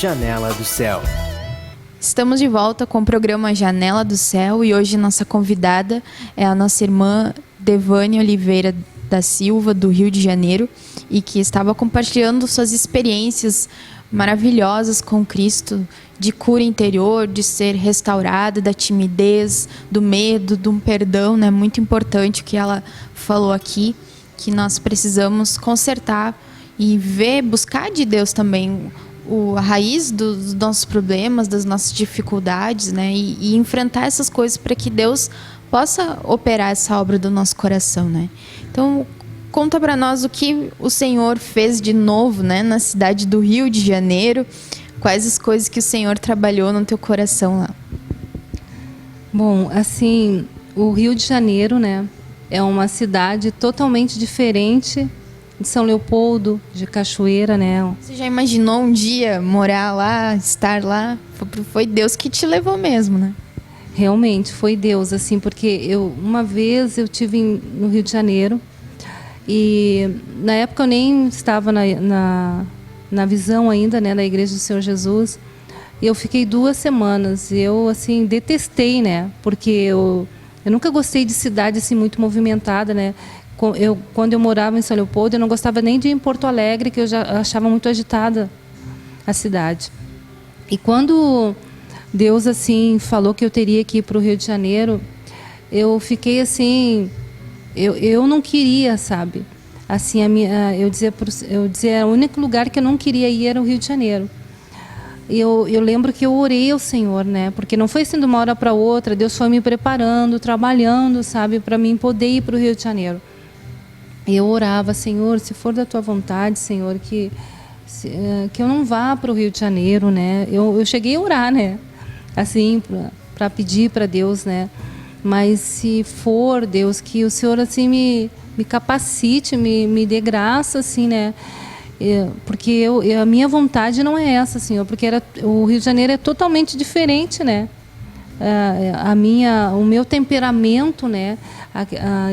Janela do Céu. Estamos de volta com o programa Janela do Céu e hoje nossa convidada é a nossa irmã Devane Oliveira da Silva, do Rio de Janeiro, e que estava compartilhando suas experiências maravilhosas com Cristo, de cura interior, de ser restaurada, da timidez, do medo, de um perdão, né? Muito importante o que ela falou aqui, que nós precisamos consertar e buscar de Deus também a raiz dos nossos problemas, das nossas dificuldades, né? E enfrentar essas coisas para que Deus possa operar essa obra do nosso coração, né? Então, conta para nós o que o Senhor fez de novo, né, na cidade do Rio de Janeiro. Quais as coisas que o Senhor trabalhou no teu coração lá? Bom, assim, o Rio de Janeiro, né, é uma cidade totalmente diferente de São Leopoldo, de Cachoeira, né? Você já imaginou um dia morar lá, estar lá? Foi Deus que te levou mesmo, né? Realmente, foi Deus, assim, porque uma vez eu tive no Rio de Janeiro e na época eu nem estava na visão ainda, né, da Igreja do Senhor Jesus. E eu fiquei 2 semanas. E eu, assim, detestei, né? Porque eu nunca gostei de cidade, assim, muito movimentada, né? Quando eu morava em São Leopoldo, eu não gostava nem de ir em Porto Alegre, que eu já achava muito agitada a cidade. E quando Deus, assim, falou que eu teria que ir para o Rio de Janeiro, eu fiquei, assim... Eu não queria, sabe? Assim, eu dizia, o único lugar que eu não queria ir era o Rio de Janeiro. Eu lembro que eu orei ao Senhor, né? Porque não foi assim de uma hora para outra. Deus foi me preparando, trabalhando, sabe? Para mim poder ir para o Rio de Janeiro. E eu orava, Senhor, se for da Tua vontade, Senhor, que eu não vá para o Rio de Janeiro, né? Eu cheguei a orar, né? Assim, para pedir para Deus, né? Mas se for, Deus, que o Senhor, assim, me capacite, me dê graça, assim, né? Porque a minha vontade não é essa, Senhor, porque o Rio de Janeiro é totalmente diferente, né? O meu temperamento, né?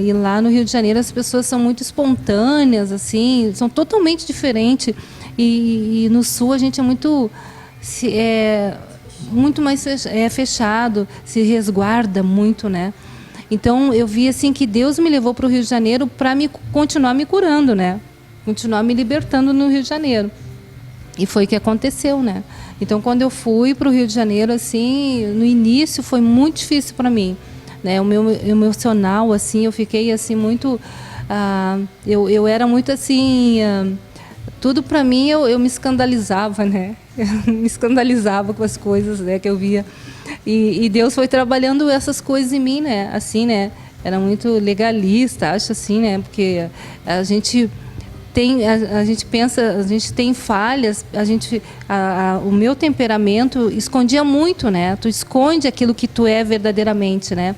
E lá no Rio de Janeiro as pessoas são muito espontâneas, assim, são totalmente diferentes. E no Sul a gente é muito mais fechado, se resguarda muito, né? Então eu vi assim que Deus me levou para o Rio de Janeiro para continuar me curando, né? Continuar me libertando no Rio de Janeiro. E foi o que aconteceu, né? Então quando eu fui para o Rio de Janeiro, assim, no início foi muito difícil para mim, né? O meu emocional, assim, eu fiquei assim muito, eu era muito assim, tudo para mim eu me escandalizava, né? Eu me escandalizava com as coisas, né, que eu via. E Deus foi trabalhando essas coisas em mim, né? Assim, né? Era muito legalista, acho assim, né? Porque a gente pensa, a gente tem falhas, o meu temperamento escondia muito, né? Tu esconde aquilo que tu é verdadeiramente, né?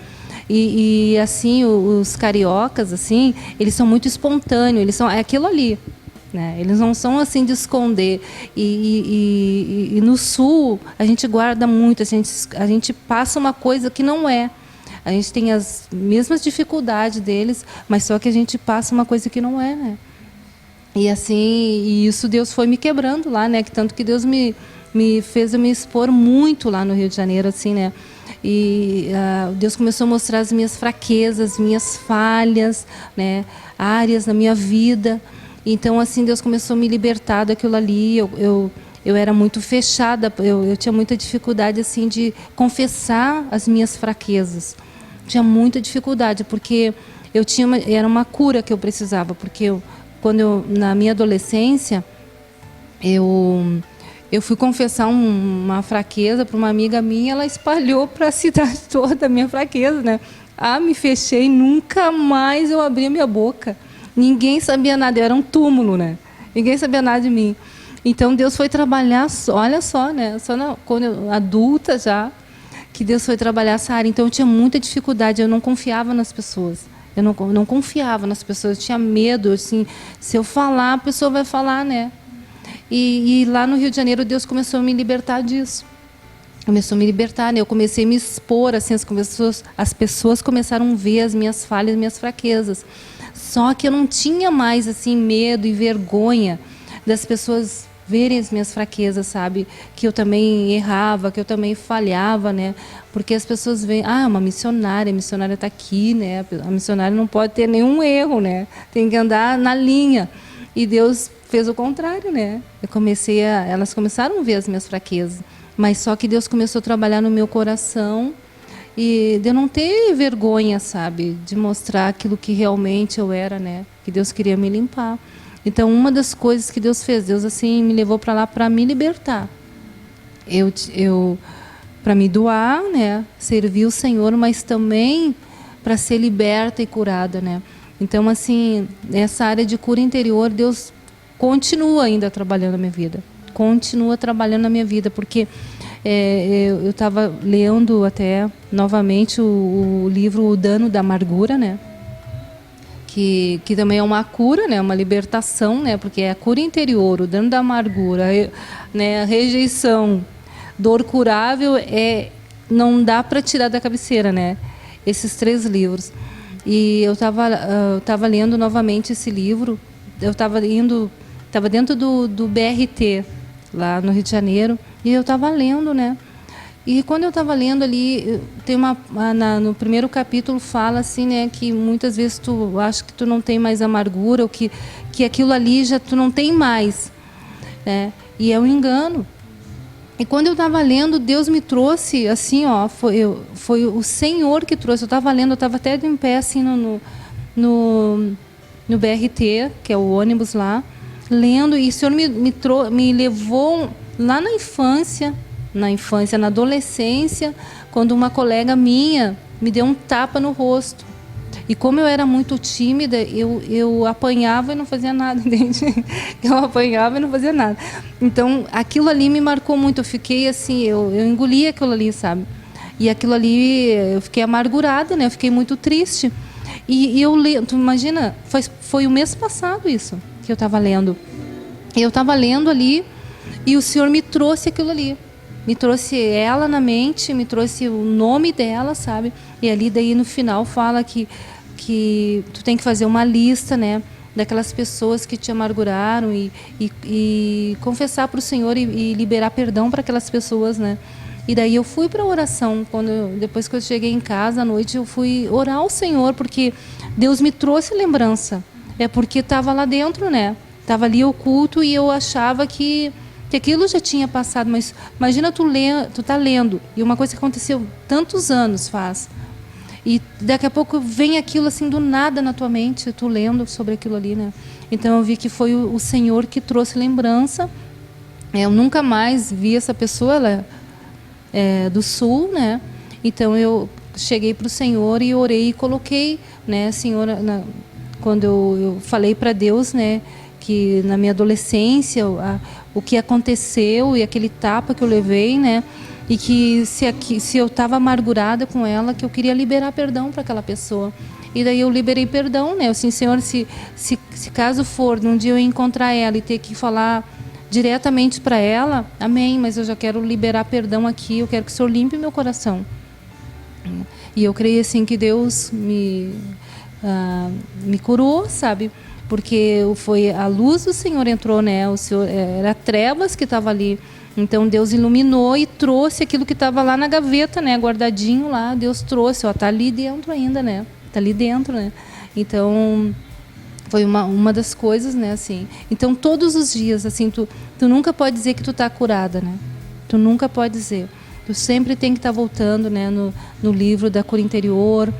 E assim, os cariocas, assim, eles são muito espontâneos, é aquilo ali, né? Eles não são assim de esconder. E no Sul a gente guarda muito, a gente passa uma coisa que não é. A gente tem as mesmas dificuldades deles, mas só que a gente passa uma coisa que não é, né? E assim, isso Deus foi me quebrando lá, né? Que tanto que Deus me fez eu me expor muito lá no Rio de Janeiro, assim, né? E Deus começou a mostrar as minhas fraquezas, minhas falhas, né? Áreas na minha vida. Então, assim, Deus começou a me libertar daquilo ali. Eu era muito fechada, eu tinha muita dificuldade, assim, de confessar as minhas fraquezas. Tinha muita dificuldade, porque era uma cura que eu precisava, porque na minha adolescência, eu fui confessar uma fraqueza para uma amiga minha, ela espalhou para a cidade toda a minha fraqueza, né? Me fechei, nunca mais eu abri a minha boca. Ninguém sabia nada, eu era um túmulo, né? Ninguém sabia nada de mim. Então Deus foi trabalhar, olha só, né? Quando eu adulta já, que Deus foi trabalhar essa área. Então eu tinha muita dificuldade, eu não confiava nas pessoas. Eu não confiava nas pessoas, eu tinha medo, assim, se eu falar, a pessoa vai falar, né? E lá no Rio de Janeiro, Deus começou a me libertar disso. Começou a me libertar, né? Eu comecei a me expor, assim, as pessoas começaram a ver as minhas falhas, as minhas fraquezas. Só que eu não tinha mais, assim, medo e vergonha das pessoas verem as minhas fraquezas, sabe? Que eu também errava, que eu também falhava, né? Porque as pessoas veem, uma missionária, a missionária está aqui, né? A missionária não pode ter nenhum erro, né? Tem que andar na linha. E Deus fez o contrário, né? Elas começaram a ver as minhas fraquezas, mas só que Deus começou a trabalhar no meu coração e de eu não ter vergonha, sabe? De mostrar aquilo que realmente eu era, né? Que Deus queria me limpar. Então, uma das coisas que Deus fez, Deus assim me levou para lá para me libertar. Eu para me doar, né? Servir o Senhor, mas também para ser liberta e curada, né? Então, assim, nessa área de cura interior, Deus continua ainda trabalhando na minha vida. Continua trabalhando na minha vida, porque eu estava lendo até novamente o livro O Dano da Amargura, né? Que também é uma cura, né? Uma libertação, né? Porque é a cura interior, o dano da amargura, né? A rejeição, dor curável, não dá para tirar da cabeceira, né? Esses 3 livros. E eu estava lendo novamente esse livro. Eu estava dentro do BRT lá no Rio de Janeiro e eu estava lendo, né? E quando eu estava lendo ali, tem no primeiro capítulo fala assim, né, que muitas vezes tu acha que tu não tem mais amargura, ou que aquilo ali já tu não tem mais, né? E é um engano. E quando eu estava lendo, Deus me trouxe assim, foi o Senhor que trouxe. Eu estava lendo, eu estava até em pé assim no BRT, que é o ônibus lá, lendo, e o Senhor me levou lá na infância, na adolescência, quando uma colega minha me deu um tapa no rosto. E como eu era muito tímida, eu apanhava e não fazia nada, entende? Eu apanhava e não fazia nada. Então, aquilo ali me marcou muito. Eu fiquei assim, eu engoli aquilo ali, sabe? E aquilo ali, eu fiquei amargurada, né? Eu fiquei muito triste. E eu lendo, tu imagina, foi o mês passado isso, que eu estava lendo. Eu estava lendo ali e o Senhor me trouxe aquilo ali. Me trouxe ela na mente, me trouxe o nome dela, sabe? E ali daí no final fala que tu tem que fazer uma lista, né? Daquelas pessoas que te amarguraram e confessar para o Senhor e liberar perdão para aquelas pessoas, né? E daí eu fui para a oração. Depois que eu cheguei em casa à noite, eu fui orar ao Senhor, porque Deus me trouxe lembrança. É porque estava lá dentro, né? Estava ali oculto e eu achava que aquilo já tinha passado, mas imagina tu tá lendo, e uma coisa que aconteceu tantos anos faz, e daqui a pouco vem aquilo assim do nada na tua mente, tu lendo sobre aquilo ali, né? Então eu vi que foi o Senhor que trouxe lembrança. Eu nunca mais vi essa pessoa, ela é do Sul, né? Então eu cheguei para o Senhor e orei e coloquei, né, Senhor, quando eu falei para Deus, né, que na minha adolescência o que aconteceu e aquele tapa que eu levei, né, e que se eu estava amargurada com ela, que eu queria liberar perdão para aquela pessoa. E daí eu liberei perdão, né? Eu assim, Senhor, se caso for num dia eu encontrar ela e ter que falar diretamente para ela, amém, mas eu já quero liberar perdão aqui, eu quero que o Senhor limpe meu coração. E eu creio assim que Deus me curou, sabe? Porque foi a luz do Senhor entrou, né? O Senhor, era trevas que estava ali. Então Deus iluminou e trouxe aquilo que estava lá na gaveta, né? Guardadinho lá. Deus trouxe, tá ali dentro ainda, né? Tá ali dentro, né? Então foi uma das coisas, né? Assim. Então todos os dias, assim, tu nunca pode dizer que tu tá curada, né? Tu nunca pode dizer. Tu sempre tem que estar voltando, né? No livro da cura interior,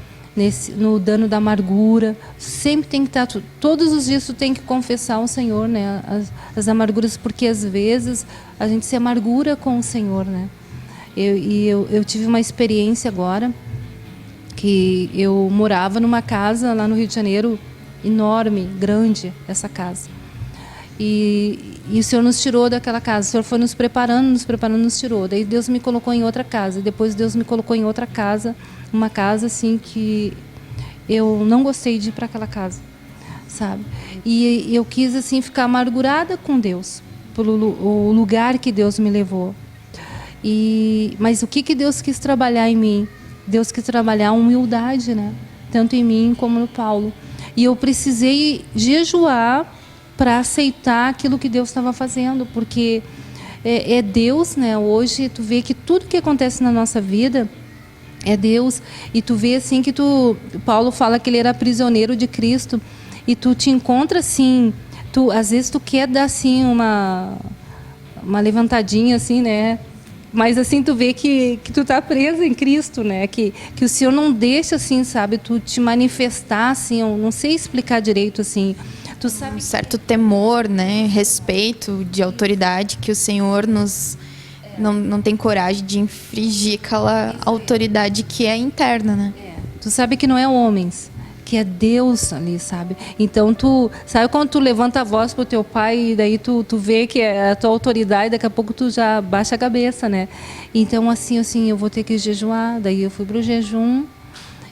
no dano da amargura, sempre tem que estar, todos os dias tu tem que confessar ao Senhor, né, as amarguras, porque às vezes a gente se amargura com o Senhor, né. Eu tive uma experiência agora, que eu morava numa casa lá no Rio de Janeiro, enorme, grande, essa casa. E o Senhor nos tirou daquela casa, o Senhor foi nos preparando, nos tirou. Daí Deus me colocou em outra casa, depois Deus me colocou em outra casa, uma casa assim que eu não gostei de ir para aquela casa, sabe? E eu quis assim ficar amargurada com Deus, pelo lugar que Deus me levou. Mas o que Deus quis trabalhar em mim? Deus quis trabalhar a humildade, né? Tanto em mim como no Paulo. E eu precisei jejuar para aceitar aquilo que Deus estava fazendo, porque é Deus, né? Hoje tu vê que tudo que acontece na nossa vida é Deus, e tu vê assim que Paulo fala que ele era prisioneiro de Cristo, e tu te encontra assim, às vezes tu quer dar assim uma levantadinha assim, né? Mas assim tu vê que tu tá preso em Cristo, né? Que o Senhor não deixa assim, sabe, tu te manifestar assim, eu não sei explicar direito assim. Tu sabe Um certo temor, né, respeito de autoridade que o Senhor não tem coragem de infringir aquela autoridade que é interna, né? Tu sabe que não é homens, que é Deus ali, sabe? Então tu sabe quando tu levanta a voz pro teu pai e daí tu vê que é a tua autoridade, daqui a pouco tu já baixa a cabeça, né? Então assim, eu vou ter que jejuar. Daí eu fui pro jejum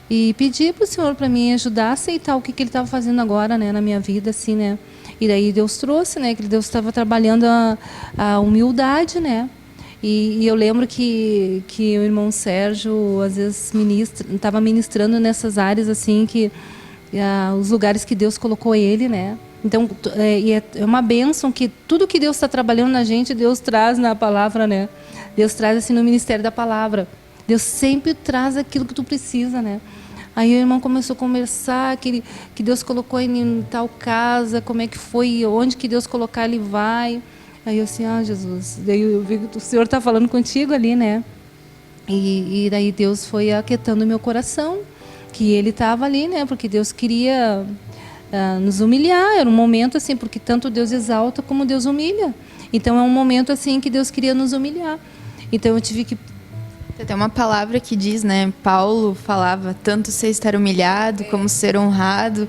e pedi pro Senhor para me ajudar a aceitar o que ele estava fazendo agora, né, na minha vida, assim, né? E daí Deus trouxe, né, que Deus estava trabalhando a humildade, né? E eu lembro que o irmão Sérgio às vezes estava ministrando nessas áreas assim que os lugares que Deus colocou ele, né? Então é uma bênção que tudo que Deus está trabalhando na gente, Deus traz na palavra, né? Deus traz assim no ministério da palavra. Deus sempre traz aquilo que tu precisa, né? Aí o irmão começou a conversar que Deus colocou ele em tal casa, como é que foi, onde que Deus colocar ele vai. Aí eu assim, Jesus, daí eu vi que o Senhor está falando contigo ali, né? E daí Deus foi aquietando o meu coração, que ele estava ali, né? Porque Deus queria nos humilhar, era um momento assim, porque tanto Deus exalta como Deus humilha. Então é um momento assim que Deus queria nos humilhar. Então eu tive que... Tem uma palavra que diz, né? Paulo falava tanto ser estar humilhado como ser honrado,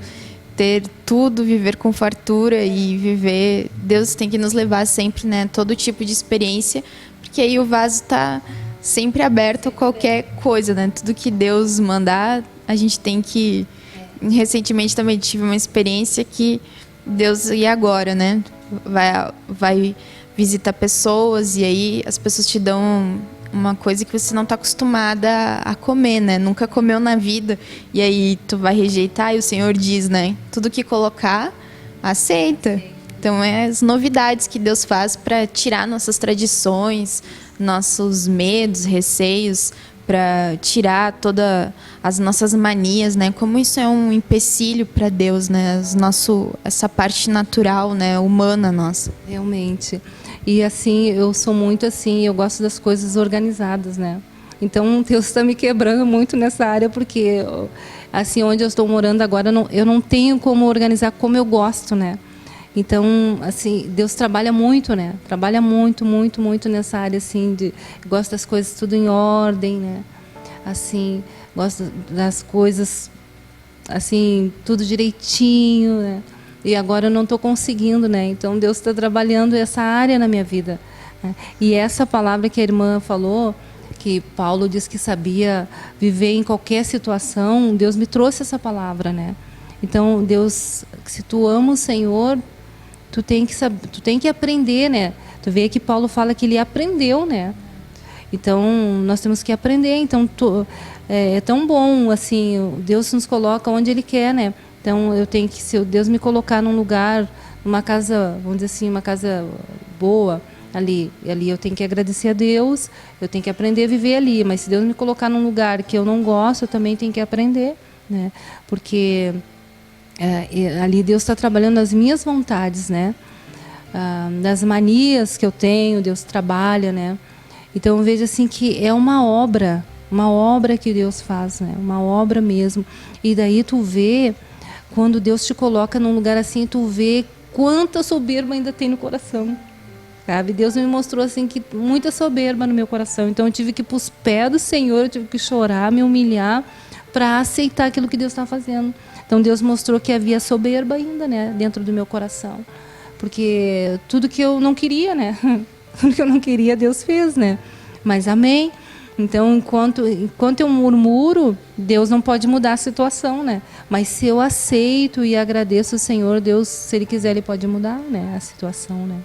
ter tudo, viver com fartura e viver... Deus tem que nos levar sempre, né? Todo tipo de experiência, porque aí o vaso está sempre aberto a qualquer coisa, né? Tudo que Deus mandar, a gente tem que... Recentemente também tive uma experiência que Deus, e agora, né? Vai visitar pessoas e aí as pessoas te dão uma coisa que você não está acostumada a comer, né? Nunca comeu na vida. E aí tu vai rejeitar e o Senhor diz, né? Tudo que colocar, aceita. Então é as novidades que Deus faz para tirar nossas tradições, nossos medos, receios, para tirar todas as nossas manias, né? Como isso é um empecilho para Deus, né? Essa parte natural, né? Humana nossa. Realmente. E assim, eu sou muito assim, eu gosto das coisas organizadas, né? Então, Deus está me quebrando muito nessa área, porque assim, onde eu estou morando agora, eu não tenho como organizar como eu gosto, né? Então, assim, Deus trabalha muito, né? Trabalha muito, muito, muito nessa área, assim, gosto das coisas tudo em ordem, né? Assim, gosto das coisas, assim, tudo direitinho, né? E agora eu não estou conseguindo, né? Então Deus está trabalhando essa área na minha vida, né? E essa palavra que a irmã falou, que Paulo diz que sabia viver em qualquer situação, Deus me trouxe essa palavra, né? Então Deus, se tu ama o Senhor, tu tem que aprender, né? Tu vê que Paulo fala que ele aprendeu, né? Então nós temos que aprender. Então é tão bom assim, Deus nos coloca onde Ele quer, né? Então eu tenho que, se Deus me colocar num lugar, numa casa, vamos dizer assim, uma casa boa, ali eu tenho que agradecer a Deus, eu tenho que aprender a viver ali. Mas se Deus me colocar num lugar que eu não gosto, eu também tenho que aprender, né? Porque ali Deus está trabalhando as minhas vontades, né? Das manias que eu tenho, Deus trabalha, né? Então eu vejo assim que é uma obra que Deus faz, né? Uma obra mesmo. E daí tu vê, quando Deus te coloca num lugar assim, tu vê quanta soberba ainda tem no coração, sabe? Deus me mostrou assim que muita soberba no meu coração. Então eu tive que ir para os pés do Senhor, eu tive que chorar, me humilhar para aceitar aquilo que Deus está fazendo. Então Deus mostrou que havia soberba ainda, né, dentro do meu coração, porque tudo que eu não queria, né, tudo que eu não queria Deus fez, né? Mas amém. Então enquanto eu murmuro, Deus não pode mudar a situação, né? Mas se eu aceito e agradeço o Senhor, Deus, se Ele quiser, Ele pode mudar, né, a situação, né?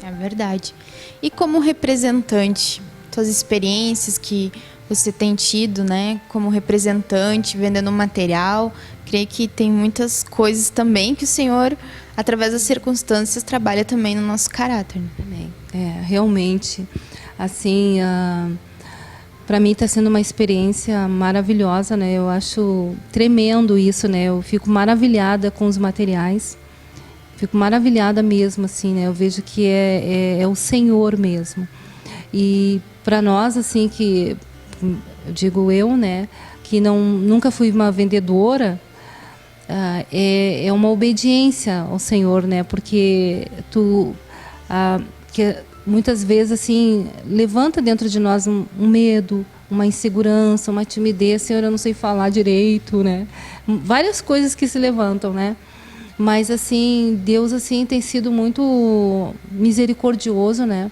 É verdade. E como representante, suas experiências que você tem tido, né, como representante, vendendo material, creio que tem muitas coisas também que o Senhor através das circunstâncias, trabalha também no nosso caráter. Né? Também. Realmente, assim, para mim está sendo uma experiência maravilhosa, né? Eu acho tremendo isso, né? Eu fico maravilhada com os materiais, fico maravilhada mesmo, assim, né? Eu vejo que é o Senhor mesmo. E para nós, assim, que eu digo eu, né? Que nunca fui uma vendedora, é uma obediência ao Senhor, né? Porque que muitas vezes assim levanta dentro de nós um medo, uma insegurança, uma timidez. Senhor, eu não sei falar direito, né? Várias coisas que se levantam, né? Mas assim, Deus assim tem sido muito misericordioso, né?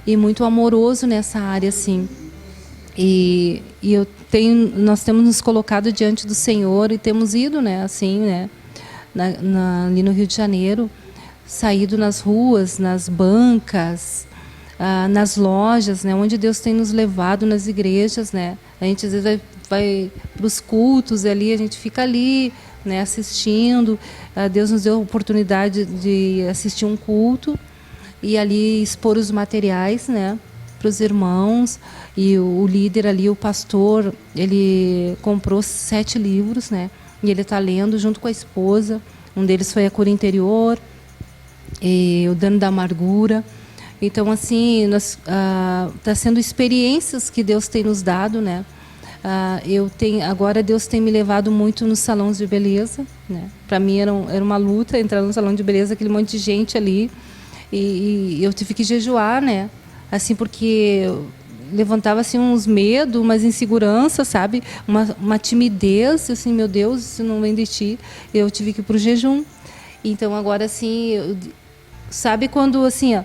E muito amoroso nessa área, assim. E nós temos nos colocado diante do Senhor e temos ido, né? Assim, né? Ali no Rio de Janeiro, saído nas ruas, nas bancas, nas lojas, né? Onde Deus tem nos levado, nas igrejas, né? A gente às vezes vai para os cultos ali, a gente fica ali, né? Assistindo. Deus nos deu a oportunidade de assistir um culto e ali expor os materiais, né? Para os irmãos. E o líder ali, o pastor, ele comprou 7 livros, né? E ele está lendo junto com a esposa. Um deles foi A Cura Interior, e O Dano da Amargura. Então, assim, está sendo experiências que Deus tem nos dado, né? Agora Deus tem me levado muito nos salões de beleza, né? Para mim era uma luta entrar no salão de beleza, aquele monte de gente ali, e eu tive que jejuar, né? Assim, porque levantava assim uns medos, umas inseguranças, sabe? Uma timidez, assim, meu Deus, isso não vem de ti. Eu tive que ir para o jejum. Então agora assim, sabe quando assim,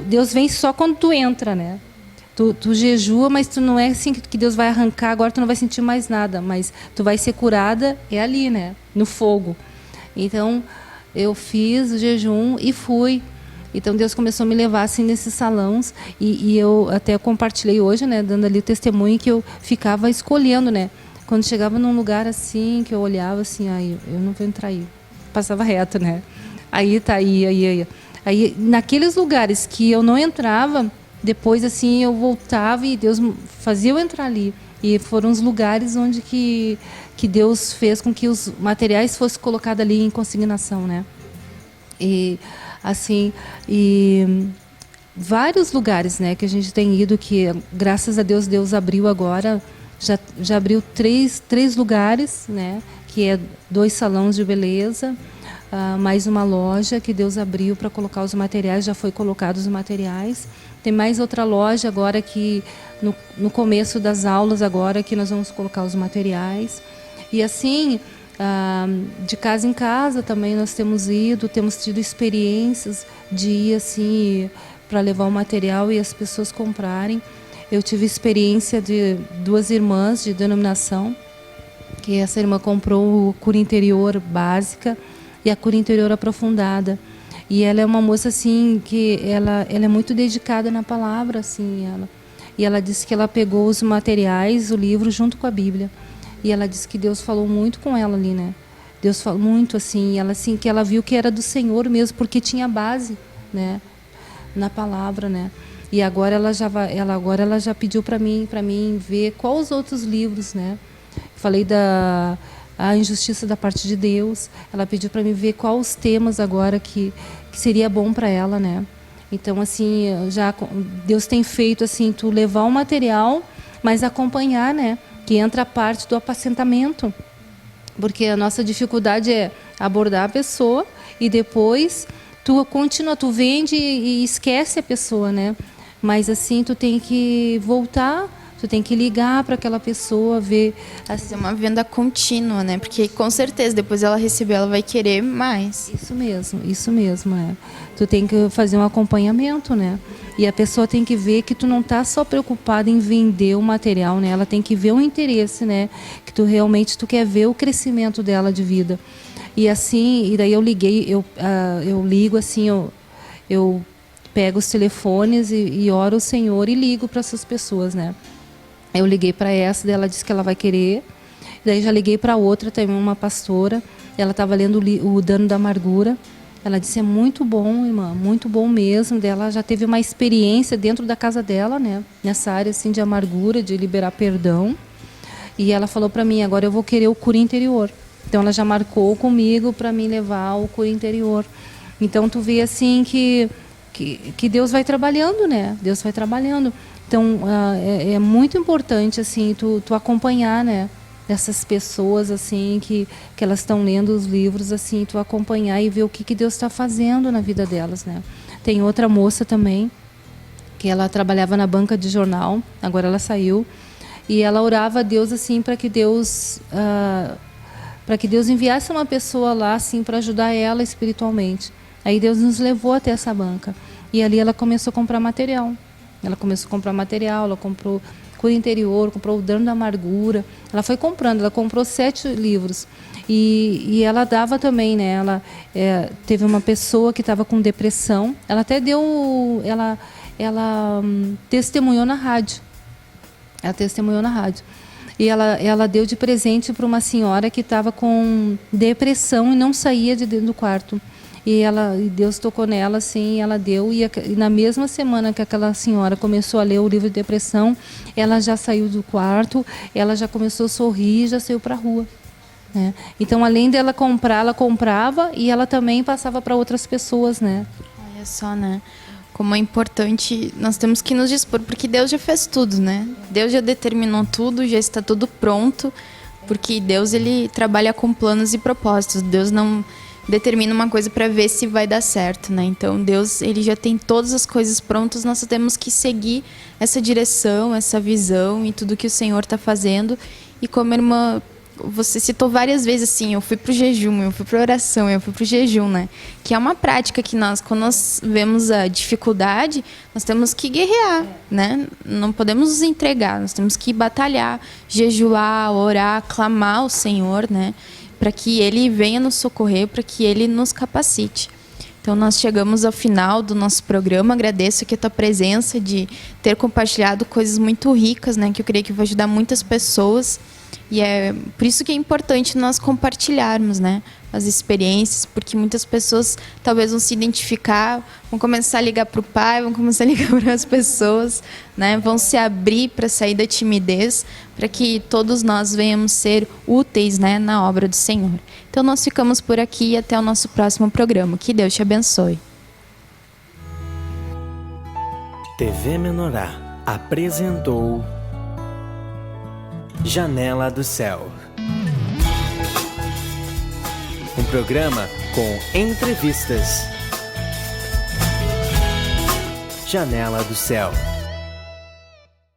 Deus vem só quando tu entra, né? Tu jejua, mas tu não é assim que Deus vai arrancar, agora tu não vai sentir mais nada, mas tu vai ser curada ali, né? No fogo. Então eu fiz o jejum e fui. Então Deus começou a me levar assim nesses salões e eu até compartilhei hoje, né, dando ali o testemunho que eu ficava escolhendo, né? Quando chegava num lugar assim que eu olhava assim, eu não vou entrar aí. Passava reto, né? Aí naqueles lugares que eu não entrava, depois assim eu voltava e Deus fazia eu entrar ali. E foram os lugares onde que Deus fez com que os materiais fossem colocados ali em consignação, né? E assim, vários lugares, né, que a gente tem ido, que graças a Deus abriu agora, já abriu três lugares, né, que é 2 salões de beleza, mais uma loja que Deus abriu para colocar os materiais, já foi colocados os materiais. Tem mais outra loja agora que no começo das aulas agora que nós vamos colocar os materiais. E assim, de casa em casa também nós temos tido experiências de ir assim para levar o material e as pessoas comprarem. Eu tive experiência de 2 irmãs de denominação, que essa irmã comprou a Cura Interior básica e a Cura Interior aprofundada. E ela é uma moça assim que ela é muito dedicada na palavra, assim, e ela disse que ela pegou os materiais, o livro junto com a Bíblia. E ela disse que Deus falou muito com ela ali, né? Deus falou muito assim, e ela assim que ela viu que era do Senhor mesmo, porque tinha base, né, na palavra, né? E agora ela já pediu para mim ver quais os outros livros, né? Falei a injustiça da parte de Deus. Ela pediu para mim ver quais os temas agora que seria bom para ela, né? Então assim, Deus tem feito assim, tu levar o material, mas acompanhar, né? Que entra a parte do apacentamento, porque a nossa dificuldade é abordar a pessoa e depois tu vende e esquece a pessoa, né? Mas assim, tu tem que voltar, tu tem que ligar para aquela pessoa, ver. Assim, é uma venda contínua, né? Porque com certeza depois ela receber, ela vai querer mais. Isso mesmo, é. Tu tem que fazer um acompanhamento, né? E a pessoa tem que ver que tu não tá só preocupada em vender o material, né? Ela tem que ver o interesse, né? Que tu realmente quer ver o crescimento dela de vida. E assim, e daí eu ligo assim, eu pego os telefones e oro ao Senhor e ligo para essas pessoas, né? Eu liguei para essa, daí ela disse que ela vai querer. Daí já liguei para outra, também uma pastora. Ela estava lendo o Dano da Amargura. Ela disse, é muito bom, irmã, muito bom mesmo. Ela já teve uma experiência dentro da casa dela, né? Nessa área assim, de amargura, de liberar perdão. E ela falou para mim, agora eu vou querer o cura interior. Então ela já marcou comigo para mim levar ao cura interior. Então tu vê assim que Deus vai trabalhando, né? Deus vai trabalhando. Então é muito importante assim tu acompanhar, né? Dessas pessoas assim que elas estão lendo os livros, assim, tu acompanhar e ver o que Deus está fazendo na vida delas, né? Tem outra moça também que ela trabalhava na banca de jornal, agora ela saiu, e ela orava a Deus assim para que Deus enviasse uma pessoa lá assim para ajudar ela espiritualmente. Aí Deus nos levou até essa banca e ali ela começou a comprar material. Ela comprou Cura Interior, comprou o Dano da Amargura. Ela foi comprando, ela comprou 7 livros. E ela dava também, né? Ela teve uma pessoa que estava com depressão. Ela até deu... Ela testemunhou na rádio. E ela deu de presente para uma senhora que estava com depressão e não saía de dentro do quarto. E Deus tocou nela, assim, ela deu. E na mesma semana que aquela senhora começou a ler o livro de depressão, ela já saiu do quarto, ela já começou a sorrir e já saiu para a rua. Né? Então, além dela comprar, ela comprava e ela também passava para outras pessoas, né? Olha só, né? Como é importante, nós temos que nos dispor, porque Deus já fez tudo, né? Deus já determinou tudo, já está tudo pronto, porque Deus, ele trabalha com planos e propósitos. Deus não determina uma coisa para ver se vai dar certo, né? Então Deus, ele já tem todas as coisas prontas, nós só temos que seguir essa direção, essa visão e tudo que o Senhor está fazendo. E como a irmã, você citou várias vezes assim, eu fui pro jejum, eu fui pra oração, eu fui pro jejum, né? Que é uma prática que quando nós vemos a dificuldade, nós temos que guerrear, né? Não podemos nos entregar, nós temos que batalhar, jejuar, orar, clamar ao Senhor, né? Para que Ele venha nos socorrer, para que Ele nos capacite. Então, nós chegamos ao final do nosso programa. Agradeço aqui a tua presença, de ter compartilhado coisas muito ricas, né? Que eu creio que vai ajudar muitas pessoas. E é por isso que é importante nós compartilharmos, né, as experiências, porque muitas pessoas talvez vão se identificar, vão começar a ligar para o pai, vão começar a ligar para as pessoas, né, vão se abrir para sair da timidez, para que todos nós venhamos ser úteis, né, na obra do Senhor. Então nós ficamos por aqui e até o nosso próximo programa. Que Deus te abençoe. TV Menorá apresentou Janela do Céu. Um programa com entrevistas. Janela do Céu.